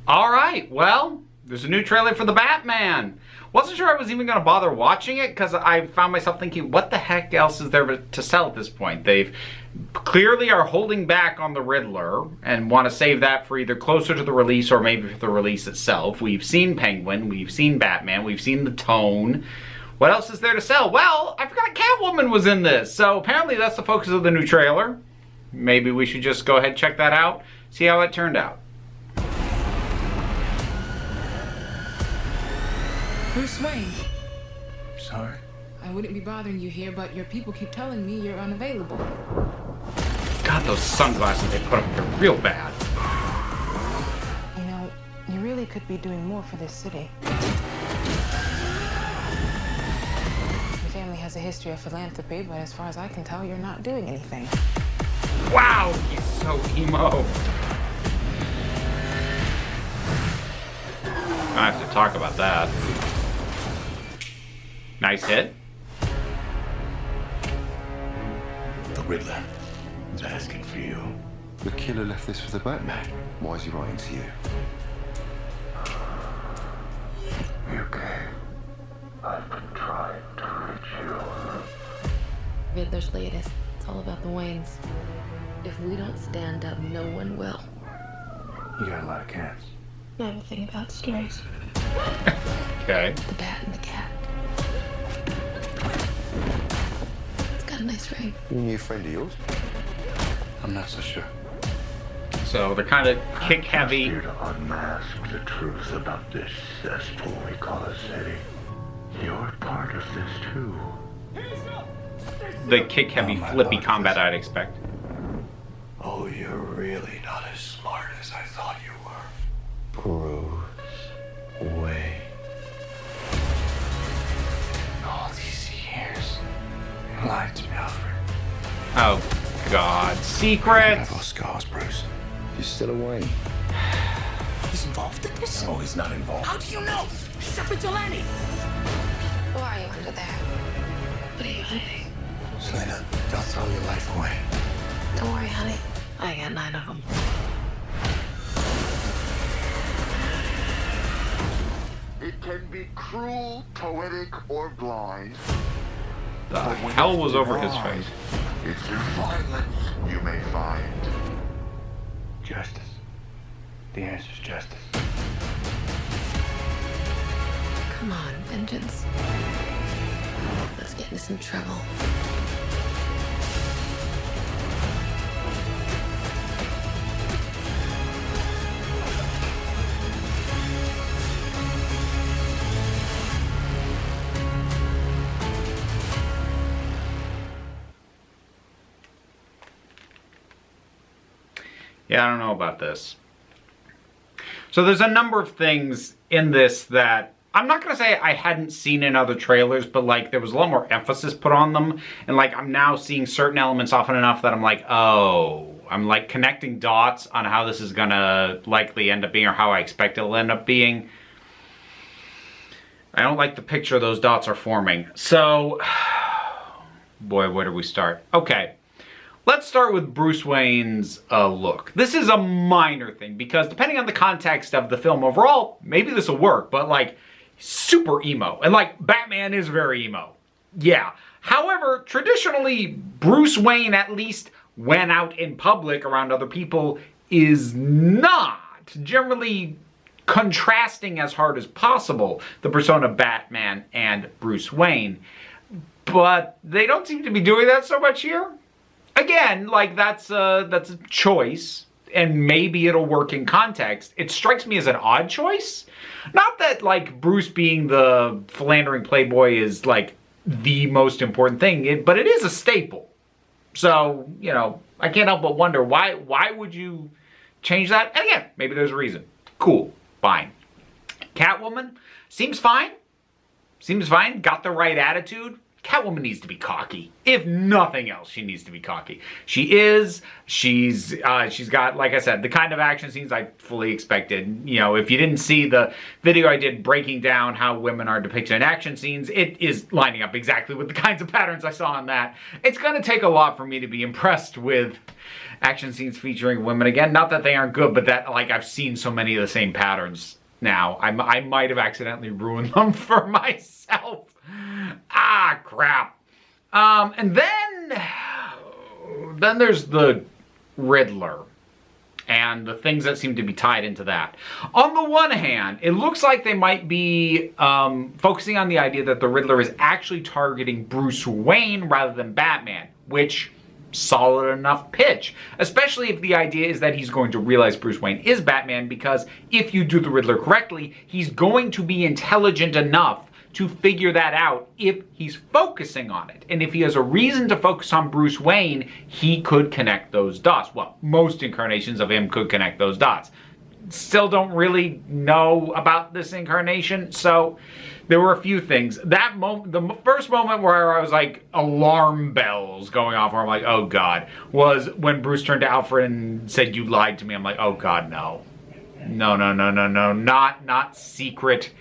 Alright, well, there's a new trailer for the Batman. Wasn't sure I was even going to bother watching it because I found myself thinking, what the heck else is there to sell at this point? They've clearly are holding back on the Riddler and want to save that for either closer to the release or maybe for the release itself. We've seen Penguin, we've seen Batman, we've seen the tone. What else is there to sell? Well, I forgot Catwoman was in this, so apparently that's the focus of the new trailer. Maybe we should just go ahead and check that out, see how it turned out. Bruce Wayne. Sorry? I wouldn't be bothering you here, but your people keep telling me you're unavailable. God, those sunglasses they put up here real bad. You know, you really could be doing more for this city. Your family has a history of philanthropy, but as far as I can tell, you're not doing anything. Wow, he's so emo. I have to talk about that. Nice hit. The Riddler is asking for you. The killer left this for the Batman. Why is he writing to you? You came. I've been trying to reach you. Riddler's latest. It's all about the Waynes. If we don't stand up, no one will. You got a lot of cats. I have a thing about strays. Okay. The bat and the cat. It's got a nice ring. You a new friend of yours? I'm not so sure. So they're kind of kick I'm heavy. here to unmask the truth about this cesspool we call a city. You're part of this too. The kick heavy Oh, my flippy Lord, combat this- I'd expect. Oh, you're really not as smart as I thought you were. Bruce Wayne. All these years, you lied to me, Alfred. Oh God, I secrets. have lost scars, Bruce. You're still a Wayne. He's involved in this? No, he's not involved. How do you know? He's a vigilante. Who are you under there? What are you hiding? Selena, don't throw your life away. Don't worry, honey. I got 9 of them. It can be cruel, poetic, or blind. The hell was over his face? It's in violence you may find. Justice. The answer's justice. Come on, vengeance. Let's get into some trouble. Yeah, I don't know about this. So there's a number of things in this that I'm not going to say I hadn't seen in other trailers, but like there was a lot more emphasis put on them. And like I'm now seeing certain elements often enough that I'm like, oh, I'm like connecting dots on how this is going to likely end up being or how I expect it'll end up being. I don't like the picture those dots are forming. So, boy, where do we start? Okay. Let's start with Bruce Wayne's look. This is a minor thing because depending on the context of the film overall, maybe this will work, but like super emo. And like Batman is very emo. Yeah. However, traditionally, Bruce Wayne, at least when out in public around other people, is not generally contrasting as hard as possible the persona of Batman and Bruce Wayne. But they don't seem to be doing that so much here. Again, like that's a choice, and maybe it'll work in context. It strikes me as an odd choice. Not that like Bruce being the philandering playboy is like the most important thing, but it is a staple. So, you know, I can't help but wonder why would you change that? And again, maybe there's a reason. Cool, fine. Catwoman seems fine. Seems fine. Got the right attitude. Catwoman needs to be cocky. If nothing else, she needs to be cocky. She is. She's got, like I said, the kind of action scenes I fully expected. You know, if you didn't see the video I did breaking down how women are depicted in action scenes, it is lining up exactly with the kinds of patterns I saw in that. It's going to take a lot for me to be impressed with action scenes featuring women again. Not that they aren't good, but that, like, I've seen so many of the same patterns now. I might have accidentally ruined them for myself. Ah, crap. And then there's the Riddler and the things that seem to be tied into that. On the one hand, it looks like they might be focusing on the idea that the Riddler is actually targeting Bruce Wayne rather than Batman, which solid enough pitch, especially if the idea is that he's going to realize Bruce Wayne is Batman, because if you do the Riddler correctly, he's going to be intelligent enough to figure that out if he's focusing on it. And if he has a reason to focus on Bruce Wayne, he could connect those dots. Well, most incarnations of him could connect those dots. Still don't really know about this incarnation, so there were a few things. That moment, the first moment where I was like, alarm bells going off, where I'm like, oh God, was when Bruce turned to Alfred and said, "You lied to me." I'm like, oh God, no. No, not secret,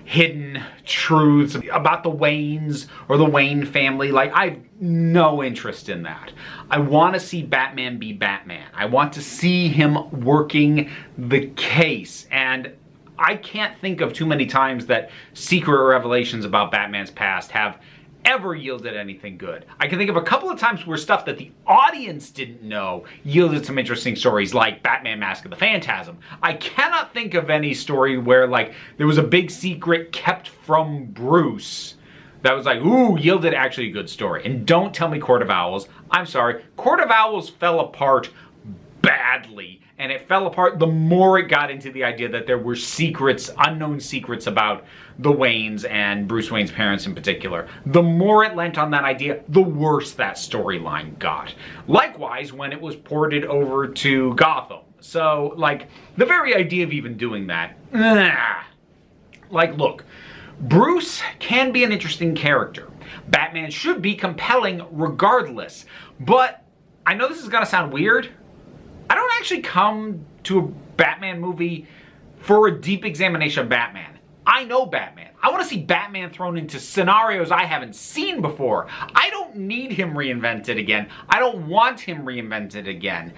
hidden truths about the Waynes or the Wayne family. Like, I've no interest in that. I want to see Batman be Batman. I want to see him working the case. And I can't think of too many times that secret revelations about Batman's past have ever yielded anything good. I can think of a couple of times where stuff that the audience didn't know yielded some interesting stories, like Batman Mask of the Phantasm. I cannot think of any story where, like, there was a big secret kept from Bruce that was like, ooh, yielded actually a good story. And don't tell me Court of Owls. I'm sorry. Court of Owls fell apart badly. And it fell apart the more it got into the idea that there were secrets, unknown secrets about the Waynes and Bruce Wayne's parents in particular. The more it lent on that idea, the worse that storyline got. Likewise, when it was ported over to Gotham. So, like, the very idea of even doing that, like, look, Bruce can be an interesting character. Batman should be compelling regardless. But I know this is gonna sound weird. I don't actually come to a Batman movie for a deep examination of Batman. I know Batman. I want to see Batman thrown into scenarios I haven't seen before. I don't need him reinvented again. I don't want him reinvented again.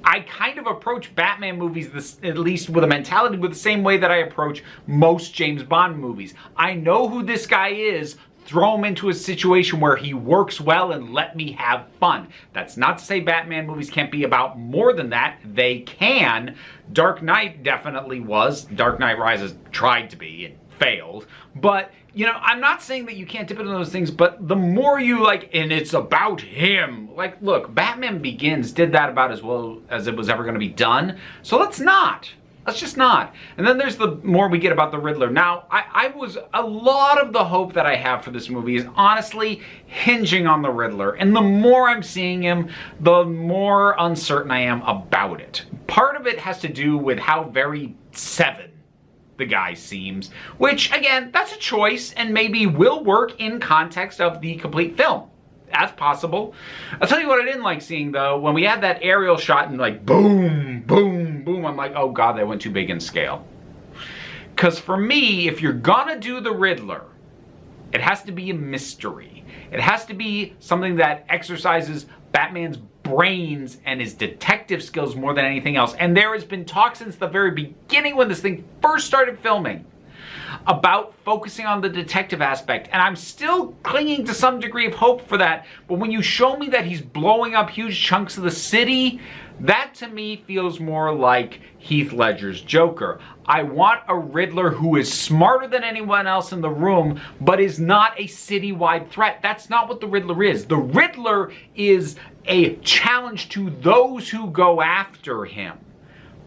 I kind of approach Batman movies, at least with a mentality, with the same way that I approach most James Bond movies. I know who this guy is. Throw him into a situation where he works well and let me have fun. That's not to say Batman movies can't be about more than that. They can. Dark Knight definitely was. Dark Knight Rises tried to be and failed. But, you know, I'm not saying that you can't dip into those things, but the more you like, and it's about him. Like, look, Batman Begins did that about as well as it was ever going to be done. So let's not. Let's just not. And then there's the more we get about the Riddler. Now, a lot of the hope that I have for this movie is honestly hinging on the Riddler. And the more I'm seeing him, the more uncertain I am about it. Part of it has to do with how very Seven the guy seems, which, again, that's a choice and maybe will work in context of the complete film. That's possible. I'll tell you what I didn't like seeing, though. When we had that aerial shot and, like, boom, boom, boom, I'm like, oh God, they went too big in scale. Because for me, if you're gonna do the Riddler, it has to be a mystery. It has to be something that exercises Batman's brains and his detective skills more than anything else. And there has been talk since the very beginning when this thing first started filming about focusing on the detective aspect, and I'm still clinging to some degree of hope for that. But when you show me that he's blowing up huge chunks of the city, that to me feels more like Heath Ledger's Joker. I want a Riddler who is smarter than anyone else in the room, but is not a citywide threat. That's not what the Riddler is. The Riddler is a challenge to those who go after him.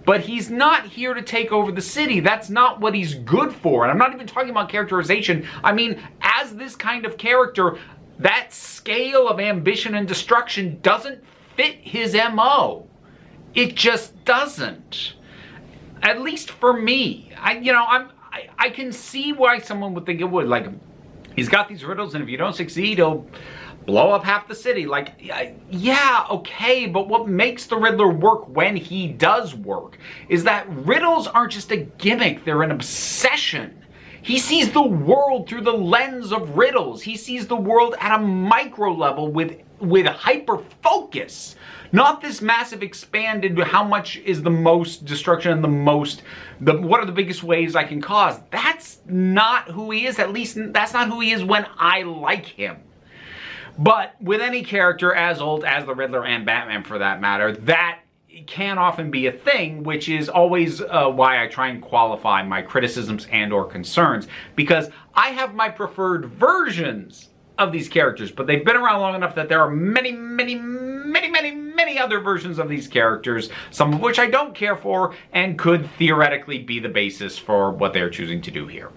But he's not here to take over the city. That's not what he's good for. And I'm not even talking about characterization. I mean, as this kind of character, that scale of ambition and destruction doesn't fit his MO. It just doesn't. At least for me. I can see why someone would think it would. Like, He's got these riddles, and if you don't succeed, he'll blow up half the city. Like, yeah, okay, but what makes the Riddler work when he does work is that riddles aren't just a gimmick, they're an obsession. He sees the world through the lens of riddles. He sees the world at a micro level with hyper focus. Not this massive expanded, how much is the most destruction and what are the biggest waves I can cause? That's not who he is. At least that's not who he is when I like him. But with any character as old as the Riddler and Batman for that matter, that can often be a thing, which is always why I try and qualify my criticisms and or concerns, because I have my preferred versions of these characters, but they've been around long enough that there are many other versions of these characters, some of which I don't care for and could theoretically be the basis for what they're choosing to do here.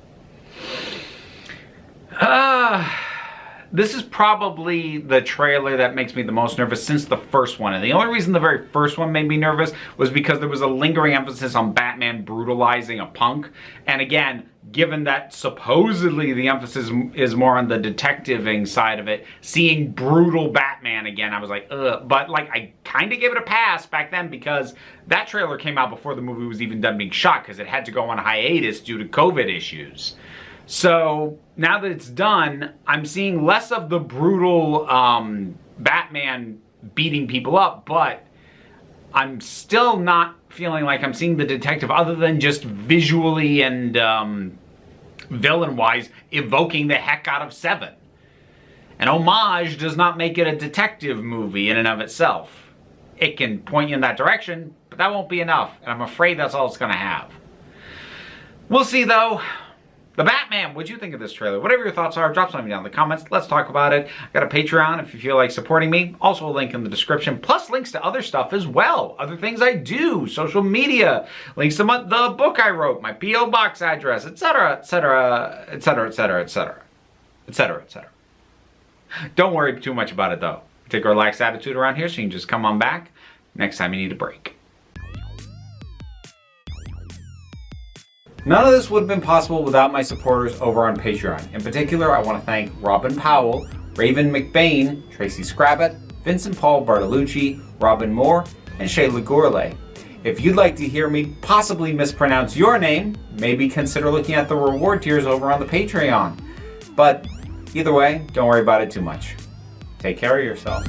This is probably the trailer that makes me the most nervous since the first one. And the only reason the very first one made me nervous was because there was a lingering emphasis on Batman brutalizing a punk. And again, given that supposedly the emphasis is more on the detectiving side of it, seeing brutal Batman again, I was like, ugh. But like, I kind of gave it a pass back then because that trailer came out before the movie was even done being shot because it had to go on hiatus due to COVID issues. So now that it's done, I'm seeing less of the brutal Batman beating people up, but I'm still not feeling like I'm seeing the detective other than just visually and villain-wise evoking the heck out of Seven. An homage does not make it a detective movie in and of itself. It can point you in that direction, but that won't be enough, and I'm afraid that's all it's going to have. We'll see though. The Batman, what'd you think of this trailer? Whatever your thoughts are, drop something down in the comments. Let's talk about it. I got a Patreon if you feel like supporting me. Also a link in the description, plus links to other stuff as well. Other things I do, social media, links to the book I wrote, my P.O. box address, etc., etc., etc., etc., etc., etc., etc. Don't worry too much about it though. Take a relaxed attitude around here so you can just come on back next time you need a break. None of this would have been possible without my supporters over on Patreon. In particular, I want to thank Robin Powell, Raven McBain, Tracy Scrabbit, Vincent Paul Bartolucci, Robin Moore, and Shayla Gourlay. If you'd like to hear me possibly mispronounce your name, maybe consider looking at the reward tiers over on the Patreon. But either way, don't worry about it too much. Take care of yourself.